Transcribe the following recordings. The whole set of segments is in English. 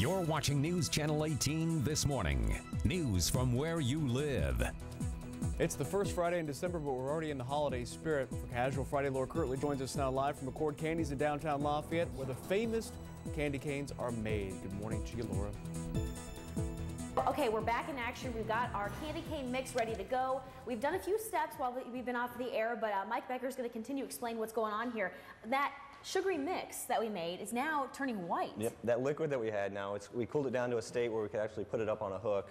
You're watching News Channel 18 this morning. News from where you live. It's the first Friday in December, but we're already in the holiday spirit. For Casual Friday, Laura Kirtley joins us now live from McCords Candies in downtown Lafayette, where the famous candy canes are made. Good morning to you, Laura. Okay, we're back in action. We've got our candy cane mix ready to go. We've done a few steps while we've been off the air, but Mike Becker is going to continue to explain what's going on here. That sugary mix that we made is now turning white. Yep, that liquid that we had now, we cooled it down to a state where we could actually put it up on a hook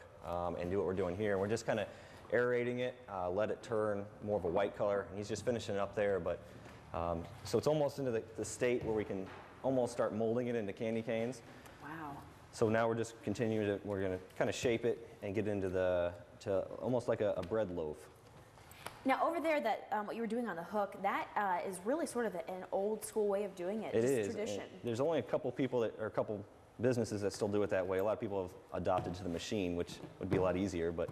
and do what we're doing here. We're just kind of aerating it, let it turn more of a white color, and he's just finishing it up there. But so it's almost into the state where we can almost start molding it into candy canes. Wow. So now we're just continuing to, we're going to kind of shape it and get into to almost like a bread loaf. Now over there, that what you were doing on the hook, that is really sort of an old school way of doing it. It is. Tradition. There's only a couple people or a couple businesses that still do it that way. A lot of people have adopted to the machine, which would be a lot easier, but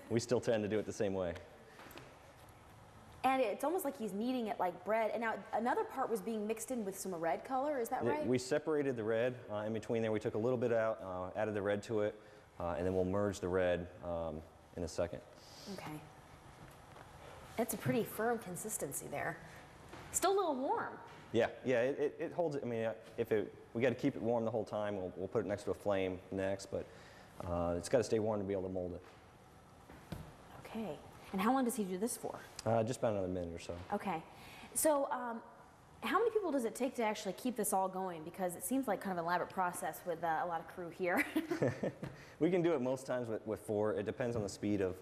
we still tend to do it the same way. And it's almost like he's kneading it like bread. And now another part was being mixed in with some red color, is that right? We separated the red in between there. We took a little bit out, added the red to it, and then we'll merge the red in a second. Okay. It's a pretty firm consistency there. Still a little warm. Yeah, it holds it. I mean, we got to keep it warm the whole time. We'll put it next to a flame next, but it's got to stay warm to be able to mold it. Okay. And how long does he do this for? Just about another minute or so. Okay. So how many people does it take to actually keep this all going? Because it seems like kind of an elaborate process with a lot of crew here. We can do it most times with 4. It depends on the speed of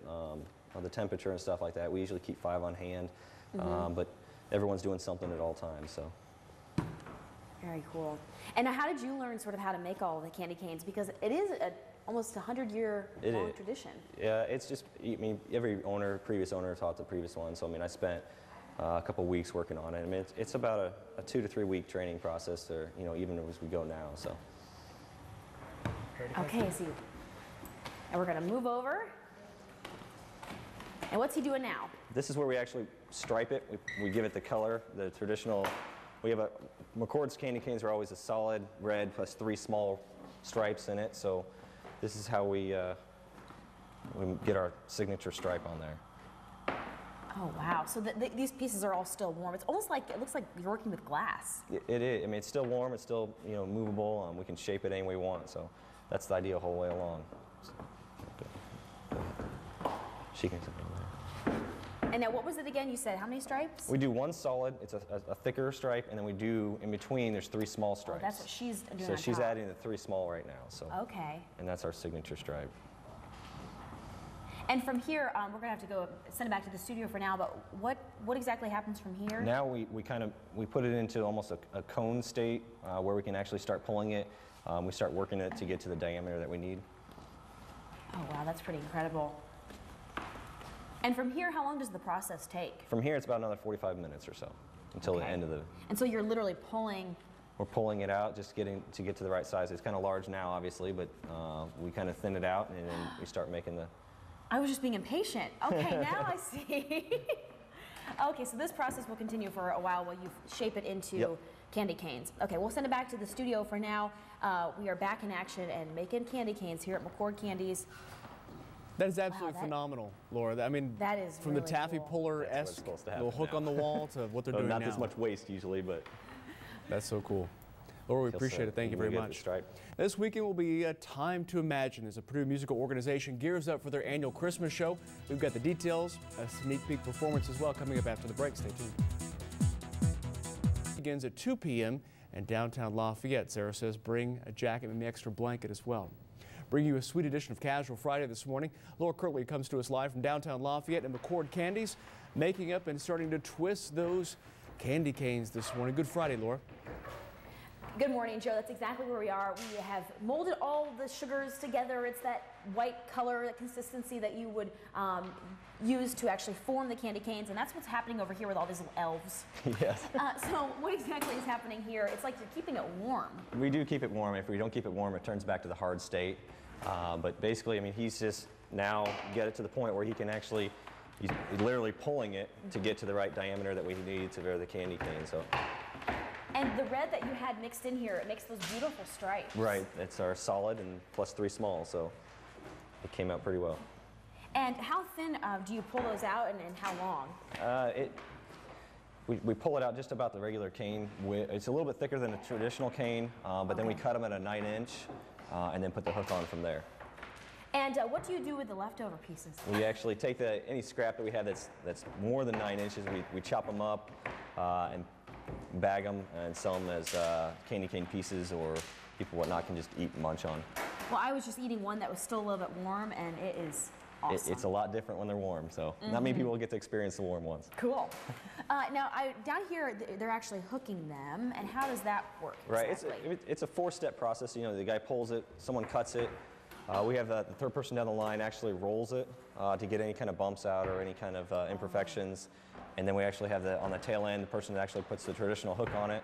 the temperature and stuff like that. We usually keep 5 on hand, but everyone's doing something at all times. So. Very cool. And now, how did you learn sort of how to make all of the candy canes? Because it is almost a 100-year-long tradition. Yeah, it's just, I mean, every previous owner taught the previous one. So I mean, I spent a couple weeks working on it. I mean, it's about a 2 to 3 week training process, or even as we go now. So. Okay, so and we're going to move over. And what's he doing now? This is where we actually stripe it. We give it the color, the traditional. We have McCords candy canes are always a solid red plus 3 small stripes in it. So this is how we get our signature stripe on there. Oh wow! So these pieces are all still warm. It's almost like, it looks like you're working with glass. It is. I mean, it's still warm. It's still movable. We can shape it any way we want. So that's the idea the whole way along. She can. And now, what was it again? You said how many stripes? We do 1 solid. It's a thicker stripe, and then we do in between. There's 3 small stripes. Oh, that's what she's doing. So on she's top. adding the 3 small right now. So. Okay. And that's our signature stripe. And from here, we're gonna have to go send it back to the studio for now. But what exactly happens from here? Now we put it into almost a cone state where we can actually start pulling it. We start working it to get to the diameter that we need. Oh wow, that's pretty incredible. And from here, how long does the process take? From here, it's about another 45 minutes or so until the end of the. And so you're literally pulling. We're pulling it out, just to get to the right size. It's kind of large now, obviously, but we kind of thin it out, and then we start making the. I was just being impatient. Okay, now I see. Okay, so this process will continue for a while you shape it into candy canes. Okay, we'll send it back to the studio for now. We are back in action and making candy canes here at McCords Candies. That is absolutely phenomenal, Laura. I mean, that is from really the taffy cool. puller-esque little hook on the wall to what they're doing now. Not this much waste usually, but. That's so cool. Laura, we appreciate it. Thank you very much. This weekend will be a time to imagine as a Purdue musical organization gears up for their annual Christmas show. We've got the details, a sneak peek performance as well coming up after the break. Stay tuned. Begins at 2 p.m. in downtown Lafayette. Sarah says bring a jacket and an extra blanket as well. Bring you a sweet edition of Casual Friday this morning. Laura Kirtley comes to us live from downtown Lafayette and McCords Candies, making up and starting to twist those candy canes this morning. Good Friday, Laura. Good morning, Joe. That's exactly where we are. We have molded all the sugars together. It's that white color, that consistency that you would use to actually form the candy canes, and that's what's happening over here with all these little elves. Yes. So what exactly is happening here? It's like you're keeping it warm. We do keep it warm. If we don't keep it warm, it turns back to the hard state. But basically, I mean, he's just now get it to the point where he can actually, he's literally pulling it to get to the right diameter that we need to bear the candy cane. So. And the red that you had mixed in here, it makes those beautiful stripes. Right, it's our solid and plus 3 small, so it came out pretty well. And how thin do you pull those out, and how long? We pull it out just about the regular cane. It's a little bit thicker than a traditional cane, but then we cut them at a 9-inch and then put the hook on from there. And what do you do with the leftover pieces? We actually take any scrap that we have that's more than 9 inches, we chop them up and bag them and sell them as candy cane pieces, or people whatnot can just eat and munch on. Well, I was just eating one that was still a little bit warm, and it is awesome. It's a lot different when they're warm, so not many people get to experience the warm ones. Cool. Now, down here, they're actually hooking them, and how does that work exactly? Right, it's a 4-step process. You know, the guy pulls it, someone cuts it. We have the third person down the line actually rolls it to get any kind of bumps out or any kind of imperfections. And then we actually have on the tail end, the person that actually puts the traditional hook on it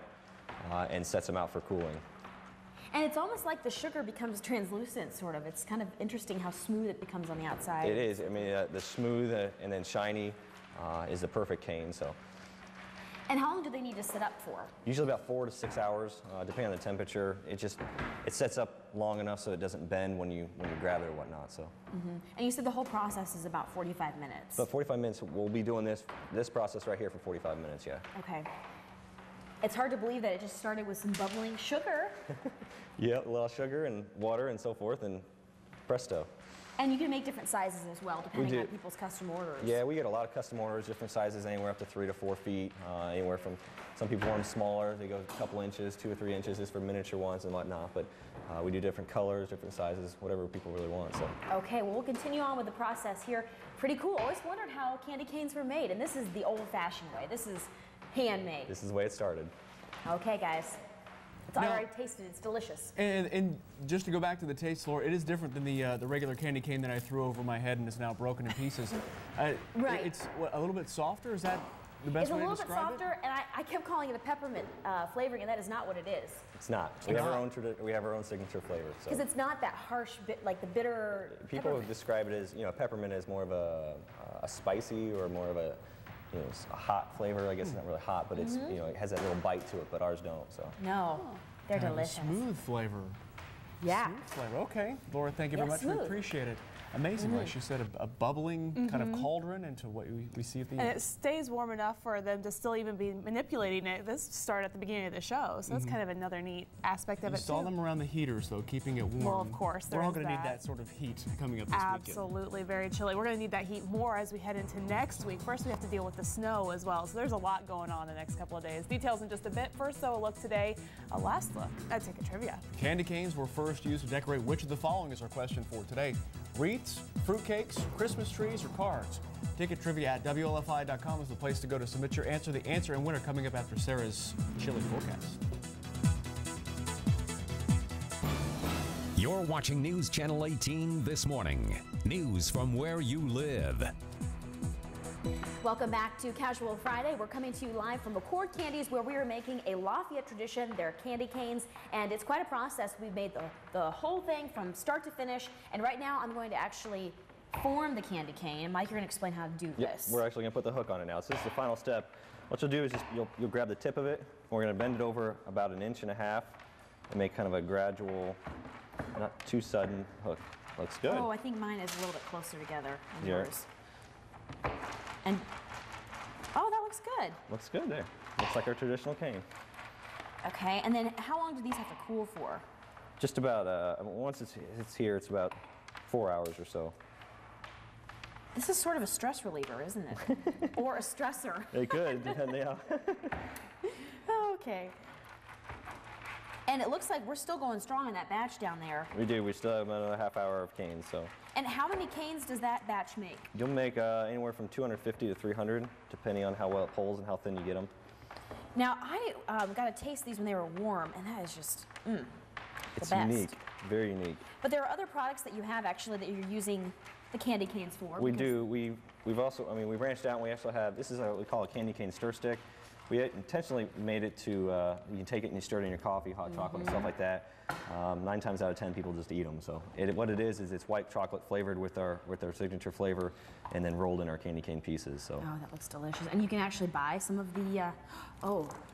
and sets them out for cooling. And it's almost like the sugar becomes translucent, sort of. It's kind of interesting how smooth it becomes on the outside. It is. I mean, the smooth and then shiny is the perfect cane. So. And how long do they need to sit up for? Usually about 4 to 6 hours, depending on the temperature. It sets up long enough so it doesn't bend when you grab it or whatnot. So. And you said the whole process is about 45 minutes. About 45 minutes. We'll be doing this process right here for 45 minutes. Yeah. Okay. It's hard to believe that it just started with some bubbling sugar. Yeah, a little sugar and water and so forth, and presto. And you can make different sizes as well, depending on people's custom orders. Yeah, we get a lot of custom orders, different sizes, anywhere up to 3 to 4 feet. Anywhere from, some people want them smaller, they go a couple inches, 2 or 3 inches is for miniature ones and whatnot. But we do different colors, different sizes, whatever people really want. So. Okay, well, we'll continue on with the process here. Pretty cool. Always wondered how candy canes were made, and this is the old-fashioned way. This is handmade. This is the way it started. Okay, guys. I already tasted it. It's delicious. And just to go back to the taste, Laura, it is different than the regular candy cane that I threw over my head and is now broken in pieces. Right. It's a little bit softer. Is that the best way to describe it? It's a little bit softer, and I kept calling it a peppermint flavoring, and that is not what it is. It's not. We have our own signature flavor. Because it's not that harsh, like the bitter. People describe it as, peppermint is more of a spicy or more of a hot flavor. I guess it's not really hot, but it's it has that little bite to it. But ours don't. So no, they're delicious. Smooth flavor. Yeah. Smooth flavor. Okay, Laura, thank you very much. Smooth. We appreciate it. Amazing, like she said, a bubbling kind of cauldron into what we see at the end. And it stays warm enough for them to still even be manipulating it. This started at the beginning of the show, so that's kind of another neat aspect of it, too. Install them around the heaters, though, keeping it warm. Well, of course, we're all going to need that sort of heat coming up this weekend. Absolutely, very chilly. We're going to need that heat more as we head into next week. First, we have to deal with the snow as well, so there's a lot going on the next couple of days. Details in just a bit. First, though, a look today, a last look at Ticket Trivia. Candy canes were first used to decorate which of the following is our question for today. Wreaths, fruitcakes, Christmas trees, or cards? Ticket Trivia at WLFI.com is the place to go to submit your answer. The answer and winner coming up after Sarah's chilly forecast. You're watching News Channel 18 this morning. News from where you live. Welcome back to Casual Friday. We're coming to you live from McCords Candies, where we are making a Lafayette tradition. They're candy canes, and it's quite a process. We've made the whole thing from start to finish, and right now I'm going to actually form the candy cane. And Mike, you're going to explain how to do this. We're actually going to put the hook on it now. So this is the final step. What you'll do is just you'll grab the tip of it. We're going to bend it over about 1.5 inches and make kind of a gradual, not too sudden hook. Looks good. Oh, I think mine is a little bit closer together than yours. And oh, that looks good. Looks good there. Looks like our traditional cane. Okay, and then how long do these have to cool for? Just about, once it's here, it's about 4 hours or so. This is sort of a stress reliever, isn't it? Or a stressor. It could, depending on. Okay. And it looks like we're still going strong in that batch down there. We do. We still have another half hour of canes. So. And how many canes does that batch make? You'll make anywhere from 250 to 300, depending on how well it pulls and how thin you get them. Now, I got to taste these when they were warm, and that is just the it's best. Unique, very unique. But there are other products that you have actually that you're using the candy canes for. We do. We've also, we branched out and we actually have, this is what we call a candy cane stir stick. We intentionally made it to, you can take it and you stir it in your coffee, hot chocolate and stuff like that. 9 times out of 10 people just eat them. So what it is it's white chocolate flavored with our signature flavor and then rolled in our candy cane pieces. So. Oh, that looks delicious. And you can actually buy some of the,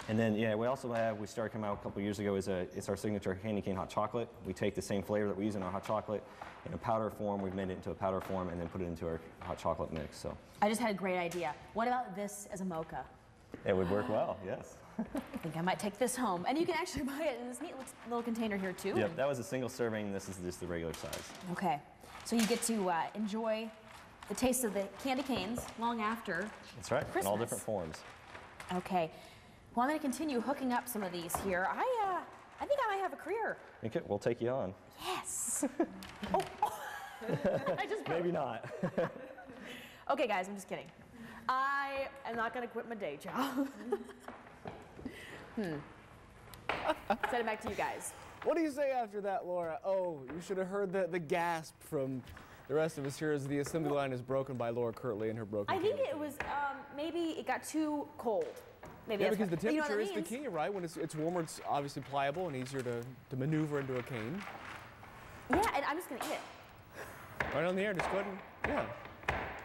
And then, yeah, we also have, we started coming out a couple years ago, it's our signature candy cane hot chocolate. We take the same flavor that we use in our hot chocolate in a powder form. We've made it into a powder form and then put it into our hot chocolate mix. So. I just had a great idea. What about this as a mocha? It would work well, yes. I think I might take this home. And you can actually buy it in this neat little container here too. Yep, that was a single serving. This is just the regular size. Okay, so you get to enjoy the taste of the candy canes long after That's right, Christmas. in all different forms. Okay, well I'm going to continue hooking up some of these here. I think I might have a career. Okay, we'll take you on. Yes. Oh. I just Maybe not. Okay guys, I'm just kidding. I am not going to quit my day job. Send it back to you guys. What do you say after that, Laura? Oh, you should have heard the gasp from the rest of us here as the assembly line is broken by Laura Kirtley and her broken I think candy it was, maybe it got too cold. Maybe Yeah, that's because the what- you know temperature what is that the means? key, right? When it's warmer, it's obviously pliable and easier to maneuver into a cane. Yeah, and I'm just going to eat it. Right on the air, just go ahead and,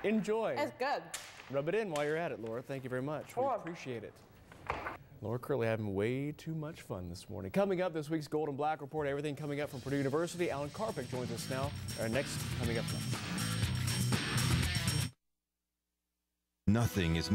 enjoy. That's good. Rub it in while you're at it, Laura. Thank you very much. We Sure. appreciate it. Laura Kirtley having way too much fun this morning. Coming up, this week's Gold and Black Report, everything coming up from Purdue University. Alan Karpick joins us now. Next, coming up next. Nothing is